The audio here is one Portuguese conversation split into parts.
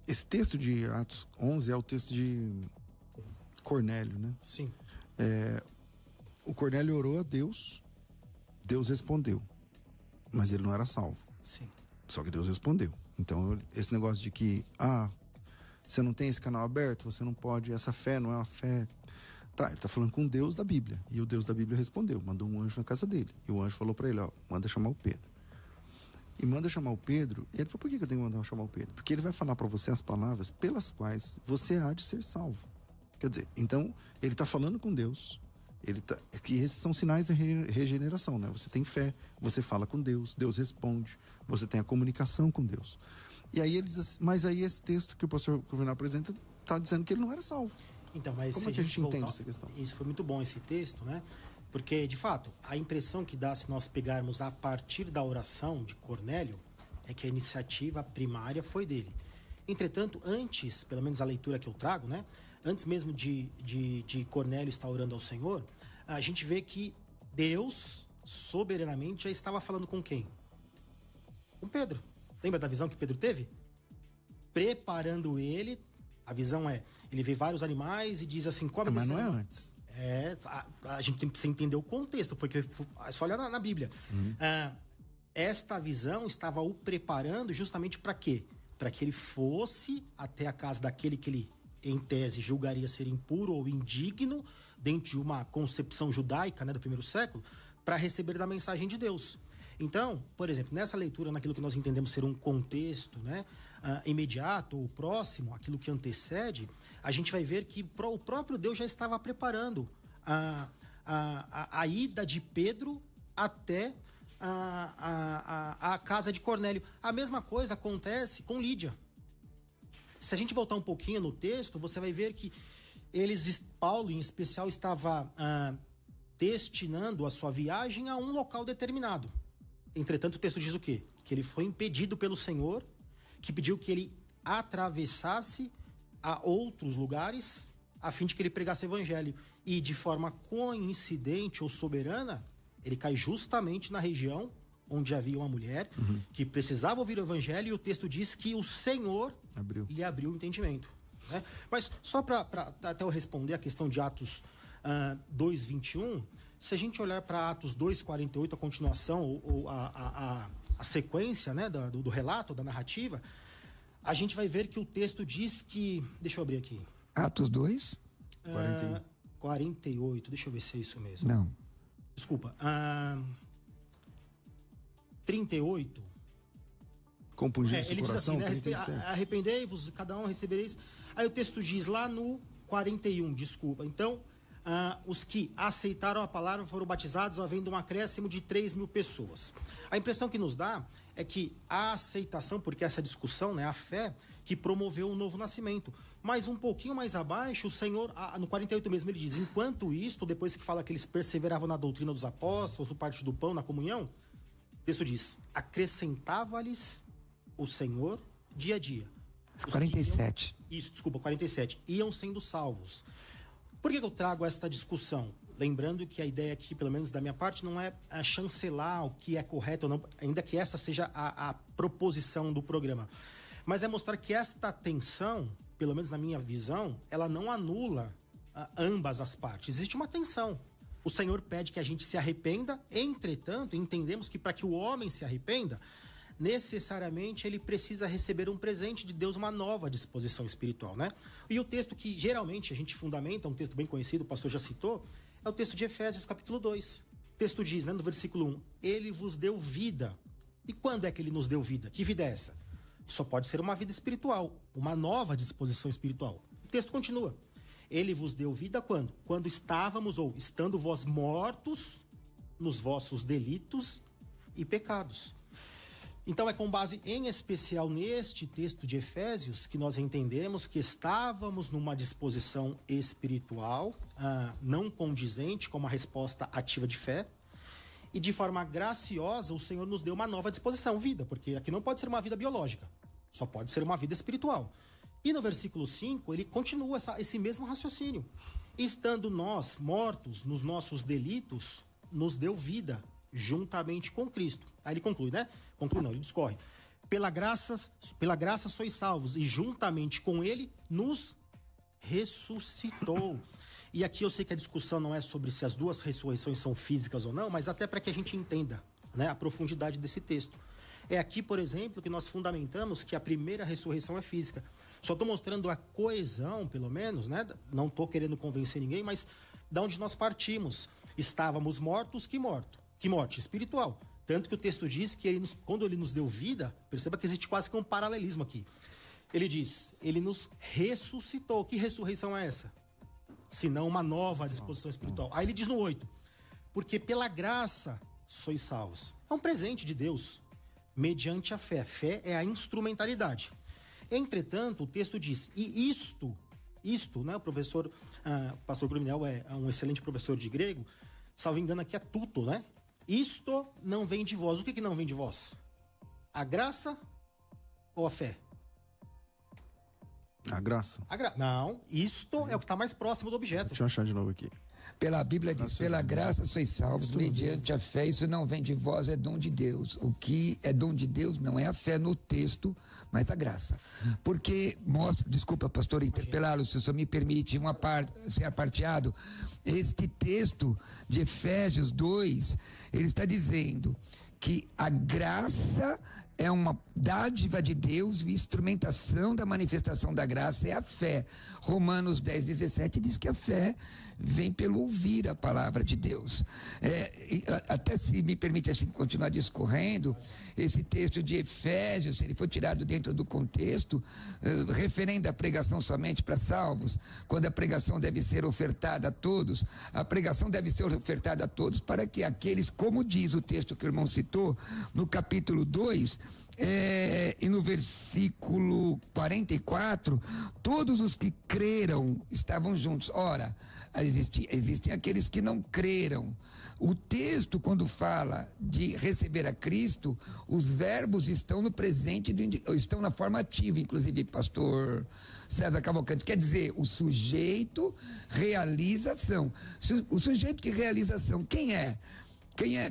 esse texto de Atos 11 é o texto de Cornélio, né? Sim. O Cornélio orou a Deus, Deus respondeu, mas ele não era salvo. Sim. Só que Deus respondeu. Então, esse negócio de que, você não tem esse canal aberto, você não pode, essa fé não é uma fé. Tá, ele tá falando com o Deus da Bíblia. E o Deus da Bíblia respondeu, mandou um anjo na casa dele. E o anjo falou pra ele, manda chamar o Pedro. E manda chamar o Pedro. E ele falou, por que eu tenho que mandar chamar o Pedro? Porque ele vai falar pra você as palavras pelas quais você há de ser salvo. Quer dizer, então, ele tá falando com Deus. Que esses são sinais de regeneração, né? Você tem fé, você fala com Deus, Deus responde, você tem a comunicação com Deus. E aí ele diz assim, mas aí esse texto que o pastor Juvenal apresenta tá dizendo que ele não era salvo. Então, mas como é que a gente entende essa questão? Isso foi muito bom, esse texto, né? Porque, de fato, a impressão que dá se nós pegarmos a partir da oração de Cornélio é que a iniciativa primária foi dele. Entretanto, antes, pelo menos a leitura que eu trago, né? Antes mesmo de Cornélio estar orando ao Senhor, a gente vê que Deus, soberanamente, já estava falando com quem? Com Pedro. Lembra da visão que Pedro teve? Preparando ele. A visão ele vê vários animais e diz assim, come mas não é antes. A gente tem que entender o contexto, porque é só olhar na Bíblia. Esta visão estava o preparando justamente para quê? Para que ele fosse até a casa daquele que ele, em tese, julgaria ser impuro ou indigno, dentro de uma concepção judaica, né, do primeiro século, para receber da mensagem de Deus. Então, por exemplo, nessa leitura, naquilo que nós entendemos ser um contexto, né, imediato ou próximo, aquilo que antecede, a gente vai ver que o próprio Deus já estava preparando a ida de Pedro até a casa de Cornélio. A mesma coisa acontece com Lídia. Se a gente voltar um pouquinho no texto, você vai ver que Paulo em especial estava destinando a sua viagem a um local determinado. Entretanto, o texto diz o quê? Que ele foi impedido pelo Senhor, que pediu que ele atravessasse a outros lugares a fim de que ele pregasse o evangelho. E de forma coincidente ou soberana, ele cai justamente na região onde havia uma mulher que precisava ouvir o evangelho, e o texto diz que o Senhor lhe abriu o entendimento. Né? Mas só para até eu responder a questão de Atos 2:21, se a gente olhar para Atos 2:48, a continuação ou a sequência, né, do relato, da narrativa, a gente vai ver que o texto diz que... Deixa eu abrir aqui. Atos 2? 48, deixa eu ver se é isso mesmo. Não. Desculpa. 38. Compungir seu coração, ele diz assim, né? Arrependei-vos, cada um recebereis. Aí o texto diz lá no 41, desculpa. Então, os que aceitaram a palavra foram batizados, havendo um acréscimo de 3.000 pessoas. A impressão que nos dá é que a aceitação, porque essa discussão, né, a fé, que promoveu o novo nascimento. Mas um pouquinho mais abaixo, o Senhor, no 48 mesmo, ele diz, enquanto isto, depois que fala que eles perseveravam na doutrina dos apóstolos, no partir do pão, na comunhão, o texto diz, acrescentava-lhes o Senhor dia a dia. 47. Isso, desculpa, 47. Iam sendo salvos. Por que eu trago esta discussão? Lembrando que a ideia aqui, pelo menos da minha parte, não é chancelar o que é correto ou não, ainda que essa seja a proposição do programa. Mas é mostrar que esta tensão, pelo menos na minha visão, ela não anula ambas as partes. Existe uma tensão. O Senhor pede que a gente se arrependa, entretanto, entendemos que para que o homem se arrependa, necessariamente ele precisa receber um presente de Deus, uma nova disposição espiritual, né? E o texto que geralmente a gente fundamenta, um texto bem conhecido, o pastor já citou, é o texto de Efésios, capítulo 2. O texto diz, né, no versículo 1, ele vos deu vida. E quando é que ele nos deu vida? Que vida é essa? Só pode ser uma vida espiritual, uma nova disposição espiritual. O texto continua. Ele vos deu vida quando? Quando estávamos, ou estando vós mortos nos vossos delitos e pecados. Então é com base em especial neste texto de Efésios que nós entendemos que estávamos numa disposição espiritual não condizente com uma resposta ativa de fé, e de forma graciosa o Senhor nos deu uma nova disposição, vida, porque aqui não pode ser uma vida biológica, só pode ser uma vida espiritual. E no versículo 5 ele continua esse mesmo raciocínio. Estando nós mortos nos nossos delitos, nos deu vida juntamente com Cristo. Aí ele conclui, né? Conclui não, ele discorre. pela graça sois salvos, e juntamente com ele nos ressuscitou. E aqui eu sei que a discussão não é sobre se as duas ressurreições são físicas ou não, mas até para que a gente entenda, né, a profundidade desse texto. É aqui, por exemplo, que nós fundamentamos que a primeira ressurreição é física. Só estou mostrando a coesão, pelo menos, né? Não estou querendo convencer ninguém, mas da onde nós partimos. Estávamos mortos, que morto? Que morte espiritual. Tanto que o texto diz que quando ele nos deu vida, perceba que existe quase que um paralelismo aqui. Ele diz, ele nos ressuscitou. Que ressurreição é essa? Senão uma nova disposição espiritual. Aí ele diz no 8, porque pela graça sois salvos. É um presente de Deus, mediante a fé. Fé é a instrumentalidade. Entretanto, o texto diz, e isto, né, o pastor Gruminel é um excelente professor de grego, salvo engano aqui é tuto, né? Isto não vem de vós. O que não vem de vós? A graça ou a fé? A graça. Não, isto é o que está mais próximo do objeto. Deixa eu achar de novo aqui. Pela Bíblia diz, pela graça sois salvos, mediante a fé, isso não vem de vós, é dom de Deus. O que é dom de Deus não é a fé no texto, mas a graça. Porque mostra, desculpa, pastor, interpelá-lo, se o senhor me permite, ser aparteado, este texto de Efésios 2, ele está dizendo que a graça é uma dádiva de Deus e instrumentação da manifestação da graça é a fé. Romanos 10:17 diz que a fé vem pelo ouvir a palavra de Deus. Até se me permite assim continuar discorrendo, esse texto de Efésios, se ele for tirado dentro do contexto, referendo à pregação somente para salvos, quando a pregação deve ser ofertada a todos, a pregação deve ser ofertada a todos para que aqueles, como diz o texto que o irmão citou, no capítulo 2, e no versículo 44, todos os que creram estavam juntos. Ora, existem aqueles que não creram. O texto, quando fala de receber a Cristo, os verbos estão no presente, estão na forma ativa, inclusive, pastor César Cavalcante. Quer dizer, o sujeito realiza ação. O sujeito que realiza ação, quem é?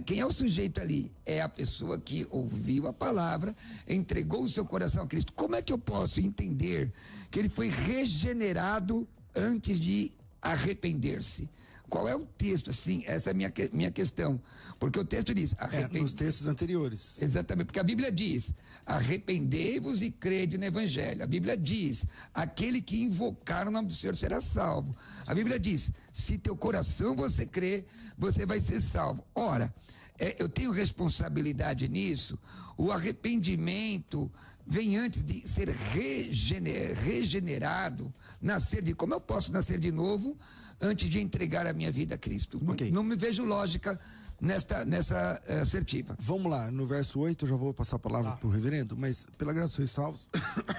Quem é o sujeito ali? É a pessoa que ouviu a palavra, entregou o seu coração a Cristo. Como é que eu posso entender que ele foi regenerado antes de arrepender-se? Qual é o texto, assim? Essa é a minha questão. Porque o texto diz... nos textos anteriores. Exatamente, porque a Bíblia diz, arrependei-vos e crede no Evangelho. A Bíblia diz, aquele que invocar o nome do Senhor será salvo. A Bíblia diz, se teu coração você crê, você vai ser salvo. Ora, eu tenho responsabilidade nisso. O arrependimento vem antes de ser regenerado, como eu posso nascer de novo antes de entregar a minha vida a Cristo? Okay. Não me vejo lógica nessa assertiva. Vamos lá, no verso 8, eu já vou passar a palavra para o reverendo, mas pela graça sois salvos,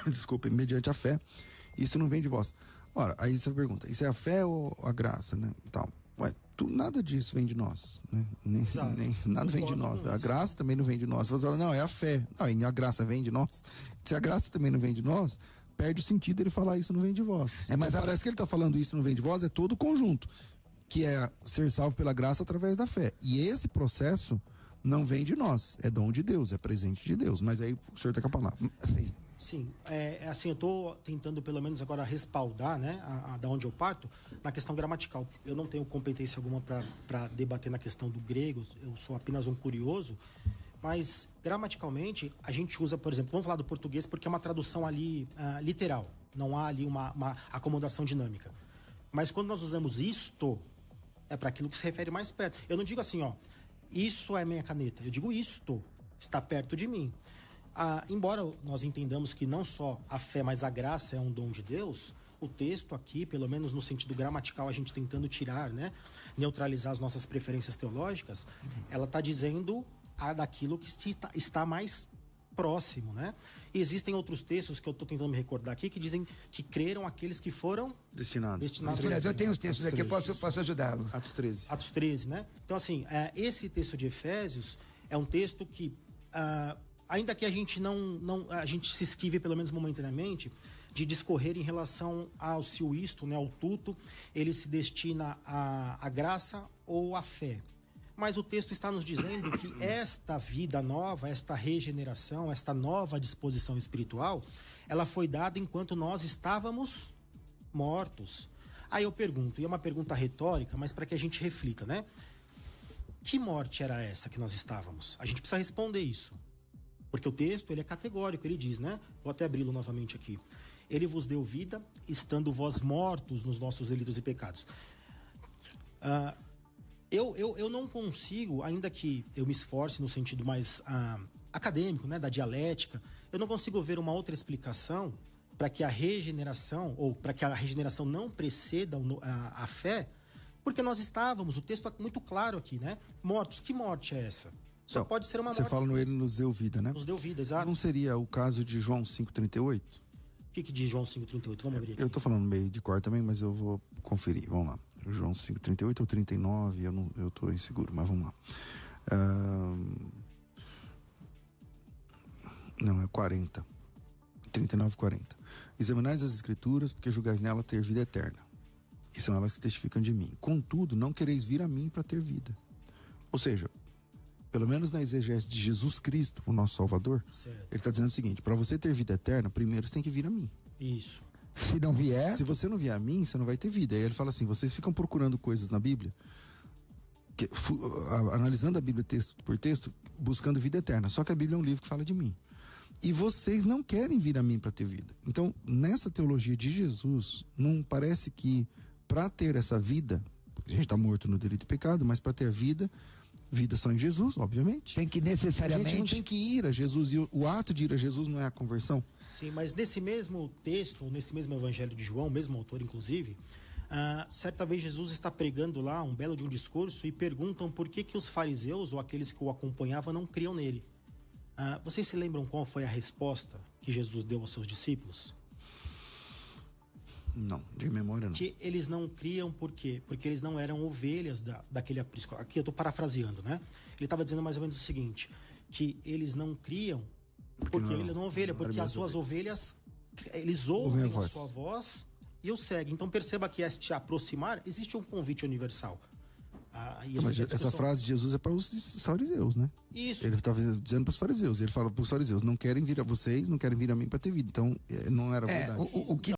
desculpe, mediante a fé, isso não vem de vós. Ora, aí você pergunta, isso é a fé ou a graça, né? Então, nada disso vem de nós, né? Nada vem de nós. A graça também não vem de nós. Você fala, não, é a fé. Não, e a graça vem de nós. Se a graça também não vem de nós, perde o sentido ele falar isso não vem de vós. Mas parece que ele está falando isso não vem de vós, é todo o conjunto, que é ser salvo pela graça através da fé. E esse processo não vem de nós, é dom de Deus, é presente de Deus. Mas aí o senhor está com a palavra. Sim, assim, eu estou tentando pelo menos agora respaldar, né, da onde eu parto, na questão gramatical. Eu não tenho competência alguma para debater na questão do grego, eu sou apenas um curioso, mas gramaticalmente a gente usa, por exemplo, vamos falar do português porque é uma tradução ali literal, não há ali uma acomodação dinâmica. Mas quando nós usamos isto, é para aquilo que se refere mais perto. Eu não digo assim, isso é minha caneta, eu digo isto está perto de mim. Embora nós entendamos que não só a fé, mas a graça é um dom de Deus, o texto aqui, pelo menos no sentido gramatical, a gente tentando tirar, né, neutralizar as nossas preferências teológicas, ela está dizendo daquilo que está mais próximo, né? E existem outros textos que eu estou tentando me recordar aqui que dizem que creram aqueles que foram destinados. Eu tenho os textos aqui, eu posso ajudá-lo. Atos 13. Atos 13, né? Então, assim, esse texto de Efésios é um texto que ainda que a gente a gente se esquive, pelo menos momentaneamente, de discorrer em relação ao se o isto, né, ao tuto, ele se destina à graça ou à fé. Mas o texto está nos dizendo que esta vida nova, esta regeneração, esta nova disposição espiritual, ela foi dada enquanto nós estávamos mortos. Aí eu pergunto, e é uma pergunta retórica, mas para que a gente reflita, né? Que morte era essa que nós estávamos? A gente precisa responder isso. Porque o texto, ele é categórico, ele diz, né? Vou até abri-lo novamente aqui. Ele vos deu vida, estando vós mortos nos nossos delitos e pecados. Eu não consigo, ainda que eu me esforce no sentido mais acadêmico, né, da dialética, eu não consigo ver uma outra explicação para que a regeneração, ou para que a regeneração não preceda a fé, porque nós estávamos, o texto é muito claro aqui, né? Mortos. Que morte é essa? Só Não, pode ser uma morte. Você fala no ele nos deu vida, né? Nos deu vida, exato. Não seria o caso de João 5,38? O que diz João 5,38? Vamos abrir aqui. Eu tô falando meio de cor também, mas eu vou conferir. Vamos lá. João 5,38 ou 39, eu tô inseguro, mas vamos lá. Não, é 40. 39, 40. Examinais as escrituras, porque julgais nela ter vida eterna. E são elas que testificam de mim. Contudo, não quereis vir a mim para ter vida. Ou seja, pelo menos na exegese de Jesus Cristo, o nosso Salvador, Certo. ele está dizendo o seguinte: para você ter vida eterna, primeiro você tem que vir a mim. Isso. Se não vier, Se você não vier a mim, você não vai ter vida. Aí ele fala assim: vocês ficam procurando coisas na Bíblia, analisando a Bíblia texto por texto, buscando vida eterna. Só que a Bíblia é um livro que fala de mim. E vocês não querem vir a mim para ter vida. Então, nessa teologia de Jesus, não parece que para ter essa vida, a gente está morto no delito e pecado, mas para ter a vida só em Jesus, obviamente. tem que A gente não necessariamente... tem que ir a Jesus, e o ato de ir a Jesus não é a conversão. Sim, mas nesse mesmo texto, nesse mesmo evangelho de João, mesmo autor inclusive, certa vez Jesus está pregando lá um belo de um discurso e perguntam por que os fariseus ou aqueles que o acompanhavam não criam nele. Vocês se lembram qual foi a resposta que Jesus deu aos seus discípulos? Não, de memória não. Que eles não criam por quê? Porque eles não eram ovelhas daquele aprisco. Aqui eu estou parafraseando, né? Ele estava dizendo mais ou menos o seguinte, que eles não criam porque ele não é ovelha, porque as suas ovelhas, eles ouvem a sua voz e o seguem. Então perceba que este aproximar, existe um convite universal. Mas essa frase de Jesus é para os fariseus, né? Isso. Ele estava dizendo para os fariseus. Ele fala para os fariseus: não querem vir a vocês, não querem vir a mim para ter vida. Então, não era verdade. O que